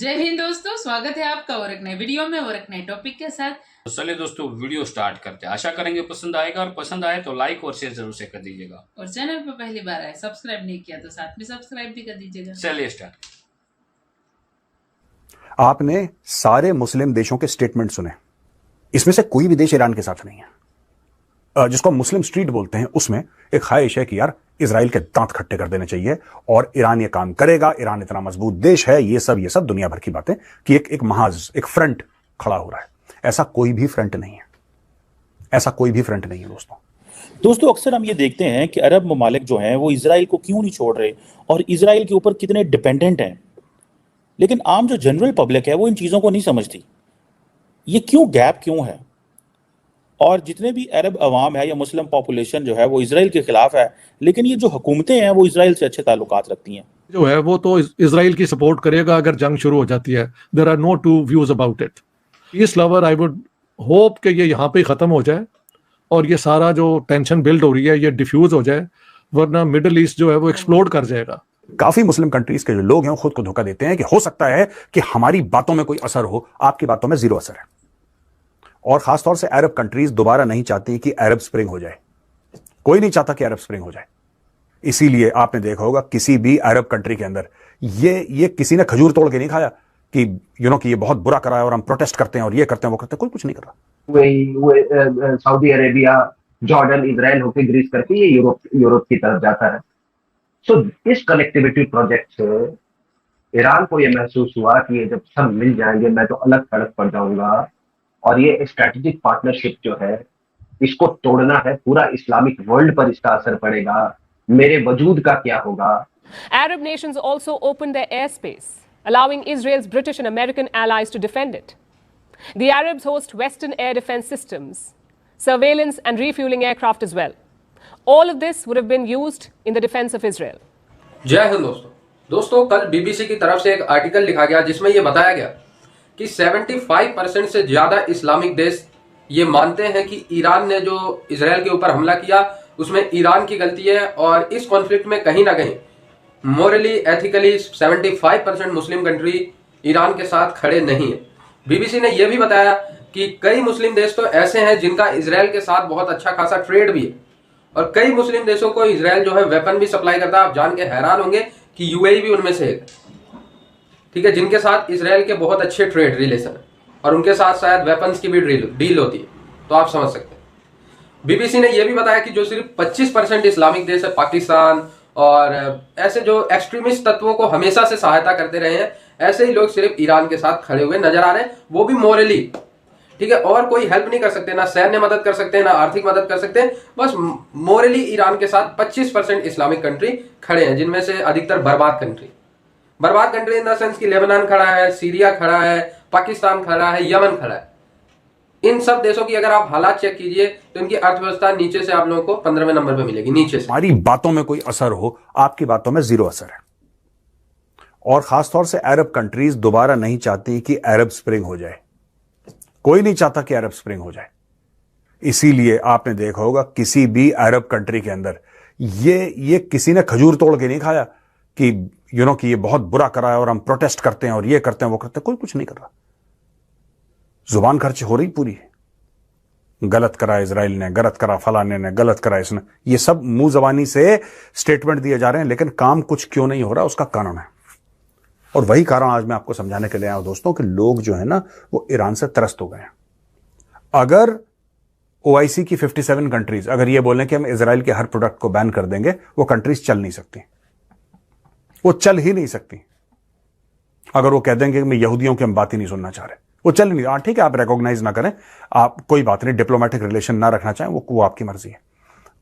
जय हिंद दोस्तों, स्वागत है आपका और एक नए वीडियो में और एक नए टॉपिक के साथ। तो चलिए दोस्तों वीडियो स्टार्ट करते हैं। आशा करेंगे पसंद आएगा और पसंद आए तो लाइक और शेयर जरूर से कर दीजिएगा। और चैनल पर पहली बार आए, सब्सक्राइब नहीं किया तो साथ में सब्सक्राइब भी कर दीजिएगा। चलिए स्टार्ट। आपने सारे मुस्लिम देशों के स्टेटमेंट सुने, इसमें से कोई भी देश ईरान के साथ नहीं है। जिसको मुस्लिम स्ट्रीट बोलते हैं, उसमें एक ख्वाहिश है कि यार इजराइल के दांत खट्टे कर देने चाहिए और ईरान ये काम करेगा, ईरान इतना मजबूत देश है, ये सब दुनिया भर की बातें कि एक महाज, एक फ्रंट खड़ा हो रहा है। ऐसा कोई भी फ्रंट नहीं है, ऐसा कोई भी फ्रंट नहीं है दोस्तों अक्सर हम ये देखते हैं कि अरब ममालिक जो हैं वो इजराइल को क्यों नहीं छोड़ रहे और इजराइल के ऊपर कितने डिपेंडेंट हैं, लेकिन आम जो जनरल पब्लिक है वो इन चीज़ों को नहीं समझती। ये गैप क्यों है? और जितने भी अरब अवाम है या मुस्लिम पॉपुलेशन जो है वो इजराइल के खिलाफ है, लेकिन ये जो हुकूमतें हैं वो इजराइल से अच्छे ताल्लुकात रखती हैं। जो है वो तो इजराइल की सपोर्ट करेगा अगर जंग शुरू हो जाती है। There are no two views about it. Peace lover, I would hope कि ये यहाँ पे ही खत्म हो जाए और ये सारा जो टेंशन बिल्ड हो रही है ये डिफ्यूज हो जाए, वरना मिडिल ईस्ट जो है वो एक्सप्लोड कर जाएगा। काफी मुस्लिम कंट्रीज के जो लोग हैं वो खुद को धोखा देते हैं कि हो सकता है कि हमारी बातों में कोई असर हो, आपकी बातों में जीरो असर है। और खासतौर से अरब कंट्रीज दोबारा नहीं चाहती कि अरब स्प्रिंग हो जाए। कोई नहीं चाहता कि अरब स्प्रिंग हो जाए। इसीलिए आपने देखा होगा किसी भी अरब कंट्री के अंदर ये किसी ने खजूर तोड़ के नहीं खाया कि कि ये बहुत बुरा करा है और हम प्रोटेस्ट करते हैं और ये करते हैं वो करते हैं। कोई कुछ नहीं कर रहा। सऊदी अरेबिया, जॉर्डन, इजराइल होकर ग्रीस करके ये यूरोप की तरफ जाता है। सो इस कनेक्टिविटी प्रोजेक्ट से ईरान को ये महसूस हुआ कि ये जब सब मिल जाएंगे मैं तो अलग थलग पड़ जाऊंगा, और ये स्ट्रेटेजिक पार्टनरशिप जो है इसको तोड़ना है। पूरा इस्लामिक वर्ल्ड पर इसका असर पड़ेगा, मेरे वजूद का क्या होगा। Arab nations also opened their airspace, allowing Israel's British and American allies to defend it. The Arabs host Western air defense systems, surveillance and refueling aircraft as well. All of this would have been used in the defense of Israel. जय हिंद दोस्तों कल BBC की तरफ से एक article लिखा गया जिसमें यह बताया गया कि 75% से ज्यादा इस्लामिक देश ये मानते हैं कि ईरान ने जो इजराइल के ऊपर हमला किया उसमें ईरान की गलती है, और इस कॉन्फ्लिक्ट में कहीं ना कहीं morally, ethically 75% Muslim country Iran के साथ खड़े नहीं है। बीबीसी ने यह भी बताया कि कई मुस्लिम देश तो ऐसे हैं जिनका इजराइल के साथ बहुत अच्छा खासा ट्रेड भी है, और कई मुस्लिम देशों को इजराइल जो है वेपन भी सप्लाई करता है। आप जान के हैरान होंगे कि यूएई भी उनमें से एक, ठीक है, जिनके साथ इजराइल के बहुत अच्छे ट्रेड रिलेशन है और उनके साथ शायद वेपन्स की भी डील होती है। तो आप समझ सकते हैं। बीबीसी ने यह भी बताया कि जो सिर्फ 25% इस्लामिक देश है, पाकिस्तान और ऐसे जो एक्सट्रीमिस्ट तत्वों को हमेशा से सहायता करते रहे हैं, ऐसे ही लोग सिर्फ ईरान के साथ खड़े हुए नजर आ रहे हैं, वो भी मोरली, ठीक है, और कोई हेल्प नहीं कर सकते, ना सैन्य मदद कर सकते हैं, ना आर्थिक मदद कर सकते हैं, बस मोरली ईरान के साथ 25% इस्लामिक कंट्री खड़े हैं, जिनमें से अधिकतर बर्बाद कंट्री इन द सेंस कि लेबनान खड़ा है, सीरिया खड़ा है, पाकिस्तान खड़ा है, यमन खड़ा है। इन सब देशों की अगर आप हालात चेक कीजिए तो इनकी अर्थव्यवस्था नीचे से आप लोगों को 15वें नंबर पे मिलेगी, नीचे से। हमारी बातों में कोई असर हो, आपकी बातों में जीरो असर है। और खासतौर से अरब कंट्रीज दोबारा नहीं चाहती कि अरब स्प्रिंग हो जाए। कोई नहीं चाहता कि अरब स्प्रिंग हो जाए। इसीलिए आपने देखा होगा किसी भी अरब कंट्री के अंदर ये किसी ने खजूर तोड़ के नहीं खाया कि कि ये बहुत बुरा करा है और हम प्रोटेस्ट करते हैं और ये करते हैं वो करते हैं। कोई कुछ नहीं कर रहा। जुबान खर्च हो रही पूरी है। गलत करा इजराइल ने, गलत करा फलाने ने, गलत करा इसने, ये सब मुंह जबानी से स्टेटमेंट दिए जा रहे हैं, लेकिन काम कुछ क्यों नहीं हो रहा उसका कारण है। और वही कारण आज मैं आपको समझाने के लिए आया हूं दोस्तों कि लोग जो है ना वो ईरान से त्रस्त हो गए हैं। अगर ओआईसी की 57 कंट्रीज अगर ये बोलें कि हम इजराइल के हर प्रोडक्ट को बैन कर देंगे, वो कंट्रीज चल नहीं सकती, वो चल ही नहीं सकती। अगर वो कह देंगे कि मैं यहूदियों की हम बात ही नहीं सुनना चाह रहे, वो चल नहीं। ठीक है, आप रिकॉग्नाइज ना करें, आप कोई बात नहीं, डिप्लोमेटिक रिलेशन ना रखना चाहें, वो आपकी मर्जी है।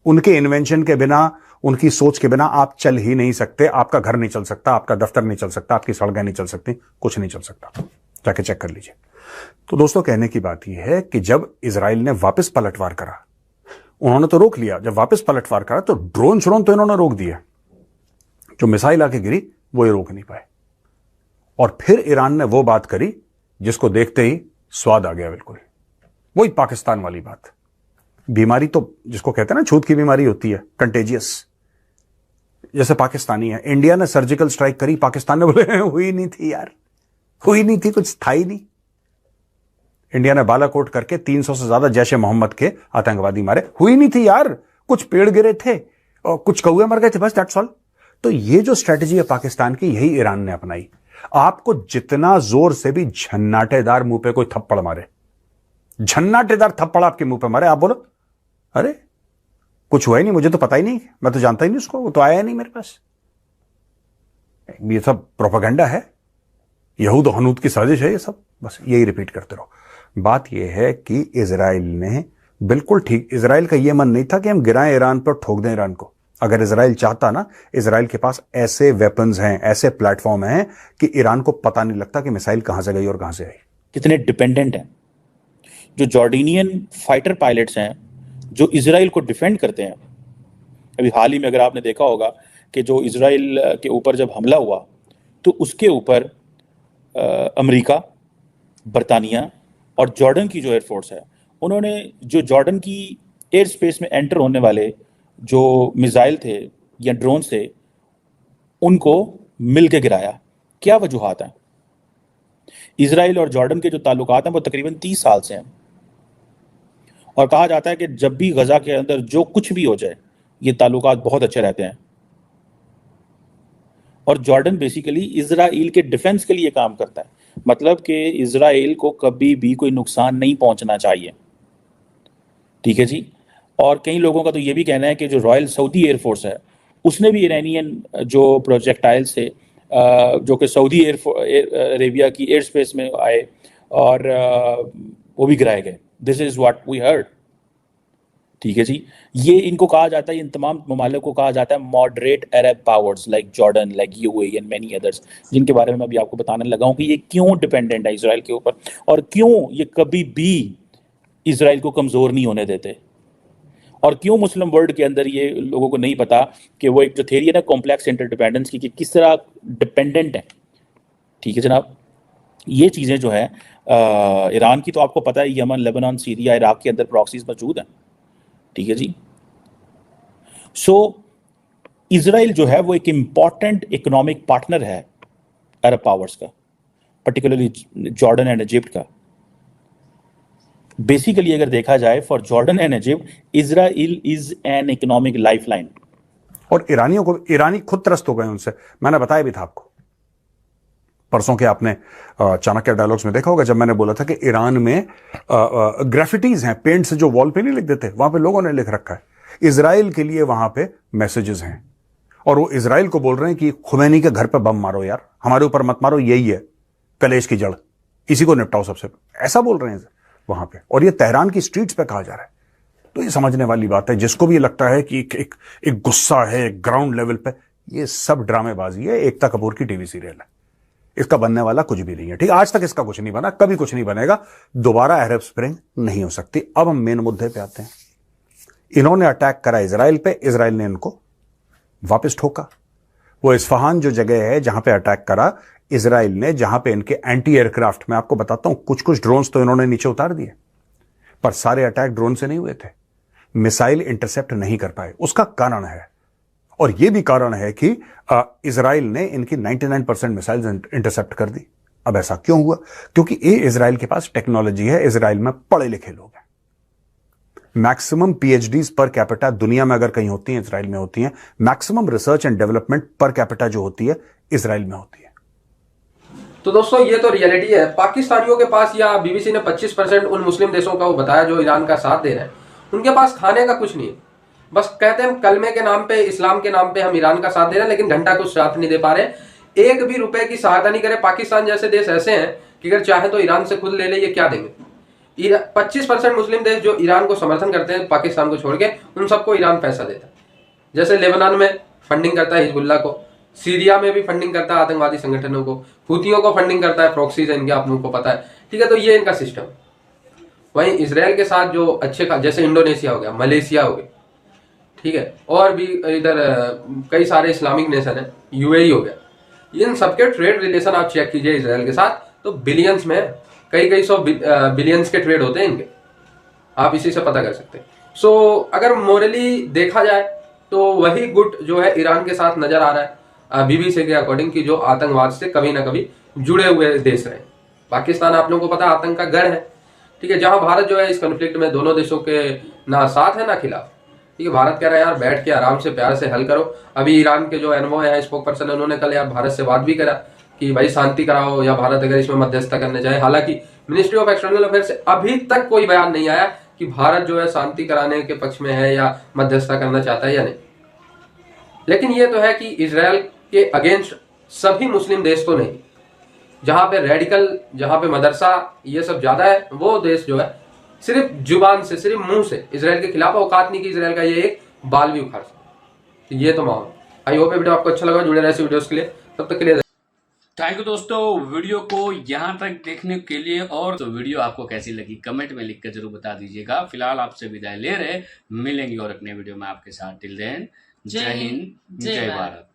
उनके इन्वेंशन के बिना, उनकी सोच के बिना आप चल ही नहीं सकते। आपका घर नहीं चल सकता, आपका दफ्तर नहीं चल सकता, आपकी सड़कें नहीं चल सकती, कुछ नहीं चल सकता। जाके चेक कर लीजिए। तो दोस्तों कहने की बात यह है कि जब इजराइल ने वापस पलटवार करा, उन्होंने तो रोक लिया। जब वापस पलटवार करा तो ड्रोन श्रोन तो इन्होंने रोक दिए, जो मिसाइल आके गिरी वो ये रोक नहीं पाए। और फिर ईरान ने वो बात करी जिसको देखते ही स्वाद आ गया, बिल्कुल वही पाकिस्तान वाली बात। बीमारी तो जिसको कहते हैं ना छूत की बीमारी होती है, कंटेजियस, जैसे पाकिस्तानी है। इंडिया ने सर्जिकल स्ट्राइक करी, पाकिस्तान ने बोले हुई नहीं थी यार, हुई नहीं थी, कुछ था ही नहीं। इंडिया ने बालाकोट करके 300 से ज्यादा जैश ए मोहम्मद के आतंकवादी मारे, हुई नहीं थी यार। कुछ पेड़ गिरे थे और कुछ कौवे मर गए थे, बस दैट्स ऑल। तो ये जो स्ट्रेटजी है पाकिस्तान की, यही ईरान ने अपनाई। आपको जितना जोर से भी झन्नाटेदार मुंह पे कोई थप्पड़ मारे, झन्नाटेदार थप्पड़ आपके मुंह पे मारे, आप बोलो अरे कुछ हुआ ही नहीं, मुझे तो पता ही नहीं, मैं तो जानता ही नहीं उसको, वो तो आया ही नहीं मेरे पास। ये सब प्रोपेगेंडा है, यहूद हनूद की साजिश है ये सब, बस यही रिपीट करते रहो। बात यह है कि इजराइल ने बिल्कुल ठीक, इजराइल का यह मन नहीं था कि हम गिराएं ईरान पर, ठोक दें ईरान को। अगर इजराइल चाहता ना, इजराइल के पास ऐसे वेपन्स हैं, ऐसे प्लेटफॉर्म हैं कि ईरान को पता नहीं लगता कि मिसाइल कहां से गई और कहां से आई। कितने डिपेंडेंट हैं जो जॉर्डनियन फाइटर पायलट्स हैं जो इजराइल को डिफेंड करते हैं। अभी हाल ही में अगर आपने देखा होगा कि जो इजराइल के ऊपर जब हमला हुआ तो उसके ऊपर अमेरिका, बरतानिया और जॉर्डन की जो एयरफोर्स है, उन्होंने जो जॉर्डन की एयर स्पेस में एंटर होने वाले जो मिसाइल थे या ड्रोन थे, उनको मिल के गिराया। क्या वजूहात हैं? इजराइल और जॉर्डन के जो ताल्लुकात हैं वो तकरीबन 30 साल से हैं, और कहा जाता है कि जब भी गजा के अंदर जो कुछ भी हो जाए ये ताल्लुकात बहुत अच्छे रहते हैं। और जॉर्डन बेसिकली इजराइल के डिफेंस के लिए काम करता है, मतलब कि इजराइल को कभी भी कोई नुकसान नहीं पहुंचना चाहिए, ठीक है जी। और कई लोगों का तो ये भी कहना है कि जो रॉयल सऊदी एयरफोर्स है उसने भी ईरानियन जो प्रोजेक्टाइल से जो कि सऊदी अरेबिया की एयर स्पेस में आए और वो भी गिराए गए। This is what we heard, ठीक है जी। ये इनको कहा जाता है, इन तमाम ममालिक को कहा जाता है moderate Arab powers like Jordan, like UAE and many others, जिनके बारे में मैं अभी आपको बताने लगा हूँ कि ये क्यों डिपेंडेंट है इजराइल के ऊपर और क्यों ये कभी भी इजराइल को कमज़ोर नहीं होने देते, और क्यों मुस्लिम वर्ल्ड के अंदर ये लोगों को नहीं पता कि वो एक जो थ्योरी है ना कॉम्प्लेक्स इंटरडिपेंडेंस की, कि किस तरह डिपेंडेंट है, ठीक है जनाब। ये चीज़ें जो है ईरान की तो आपको पता है, यमन, लेबनान, सीरिया, इराक के अंदर प्रॉक्सीज मौजूद हैं, ठीक है जी। सो इजराइल जो है वो एक इम्पॉर्टेंट इकोनॉमिक पार्टनर है अरब पावर्स का, पर्टिकुलरली जॉर्डन एंड इजिप्ट का। बेसिकली अगर देखा जाए for Jordan and Egypt, Israel is an economic lifeline. और ईरानियों को, ईरानी खुद त्रस्त हो गए उनसे, मैंने बताया भी था आपको परसों के, आपने चाणक्य डायलॉग्स में देखा होगा जब मैंने बोला था कि ईरान में ग्राफिटीज हैं, पेंट से जो वॉल पे नहीं लिख देते, वहां पे लोगों ने लिख रखा है इजराइल के लिए, वहां पे मैसेजेस हैं, और वो इजराइल को बोल रहे हैं कि खुमैनी के घर पे बम मारो यार, हमारे ऊपर मत मारो, यही है कलेश की जड़, इसी को निपटाओ सबसे, ऐसा बोल रहे हैं वहां पे। और ये तेहरान की स्ट्रीट्स पे कहा जा रहा है। तो ये समझने वाली बात है, जिसको भी ये लगता है कि एक गुस्सा है ग्राउंड लेवल पे, ये सब ड्रामेबाजी है, एकता कपूर की टीवी सीरियल है, इसका बनने वाला कुछ भी नहीं है, ठीक। आज तक इसका कुछ नहीं बना, कभी कुछ नहीं बनेगा, दोबारा अरब स्प्रिंग नहीं हो सकती। अब हम मेन मुद्दे पे आते हैं। इन्होंने अटैक करा इजराइल पे, इजराइल ने इनको वापस ठोका। वो इस्फहान जो जगह है जहां पे अटैक करा इजराइल ने, जहां पे इनके एंटी एयरक्राफ्ट, मैं आपको बताता हूं, कुछ कुछ ड्रोन्स तो इन्होंने नीचे उतार दिए, पर सारे अटैक ड्रोन से नहीं हुए थे, मिसाइल इंटरसेप्ट नहीं कर पाए। उसका कारण है, और यह भी कारण है कि इजराइल ने इनकी 99% मिसाइल्स इंटरसेप्ट कर दी। अब ऐसा क्यों हुआ? क्योंकि ये इजराइल के पास टेक्नोलॉजी है, इजराइल में पढ़े लिखे लोग हैं, मैक्सिमम पीएचडीज पर कैपिटा दुनिया में अगर कहीं होती हैं इजराइल में होती हैं, maximum research and development per capita जो होती है इजराइल में होती है। तो दोस्तों ये तो रियलिटी है। पाकिस्तानियों के पास, या बीबीसी ने 25% उन मुस्लिम देशों का वो बताया जो ईरान का साथ दे रहे हैं, उनके पास खाने का कुछ नहीं है, बस कहते हैं कलमे के नाम पे, इस्लाम के नाम पे हम ईरान का साथ दे रहे हैं, लेकिन घंटा कुछ साथ नहीं दे पा रहे। एक भी रुपए की सहायता नहीं करे। पाकिस्तान जैसे देश ऐसे हैं कि अगर चाहे तो ईरान से खुद ले ले, ये क्या देंगे। 25% मुस्लिम देश जो ईरान को समर्थन करते हैं पाकिस्तान को छोड़ के, उन सबको ईरान पैसा देता है। जैसे लेबनान में फंडिंग करता है हिजबुल्लाह को, सीरिया में भी फंडिंग करता है आतंकवादी संगठनों को, हूथियों को फंडिंग करता है, प्रॉक्सीज इनके, आप लोगों को पता है, ठीक है। तो ये इनका सिस्टम। वहीं इसराइल के साथ जो अच्छे जैसे इंडोनेशिया हो गया, मलेशिया हो गया, ठीक है, और भी इधर कई सारे इस्लामिक नेशन है, यूएई हो गया, इन सबके ट्रेड रिलेशन आप चेक कीजिए इसराइल के साथ तो बिलियंस में, कई सौ बिलियंस के ट्रेड होते हैं इनके, आप इसी से पता कर सकते हैं। सो अगर मोरली देखा जाए तो वही गुट जो है ईरान के साथ नजर आ रहा है बीबीसी के अकॉर्डिंग, की जो आतंकवाद से कभी ना कभी जुड़े हुए देश रहे। पाकिस्तान आप लोगों को पता आतंक का गढ़ है, ठीक है, जहां भारत जो है इस कॉन्फ्लिक्ट में दोनों देशों के ना साथ है ना खिलाफ। ठीक है, भारत कह रहा है यार बैठ के आराम से प्यार से हल करो। अभी ईरान के जो एनवॉय है, स्पोक पर्सन, उन्होंने कल यार भारत से बात भी करा कि भाई शांति कराओ या भारत अगर इसमें मध्यस्थता करने जाए। हालांकि मिनिस्ट्री ऑफ एक्सटर्नल अफेयर से अभी तक कोई बयान नहीं आया कि भारत जो है शांति कराने के पक्ष में है या मध्यस्थता करना चाहता है या नहीं। लेकिन ये तो है कि इजराइल के अगेंस्ट सभी मुस्लिम देश तो नहीं, जहां पे रेडिकल, जहां पे मदरसा ये सब ज्यादा है, वो देश जो है सिर्फ जुबान से, सिर्फ मुंह से इजराइल के खिलाफ औकात नहीं की इजराइल का ये एक बाल भी उखाड़ सकते। ये तो माहौल। आई होप वीडियो आपको अच्छा लगा। जुड़े रहे ऐसे वीडियोस के लिए, तब तक के लिए थैंक यू दोस्तों, वीडियो को यहाँ तक देखने के लिए। और तो वीडियो आपको कैसी लगी कमेंट में लिख कर जरूर बता दीजिएगा। फिलहाल आपसे विदाई ले रहे, मिलेंगे और अपने वीडियो में आपके साथ। टिल देन, जय हिंद, जय भारत।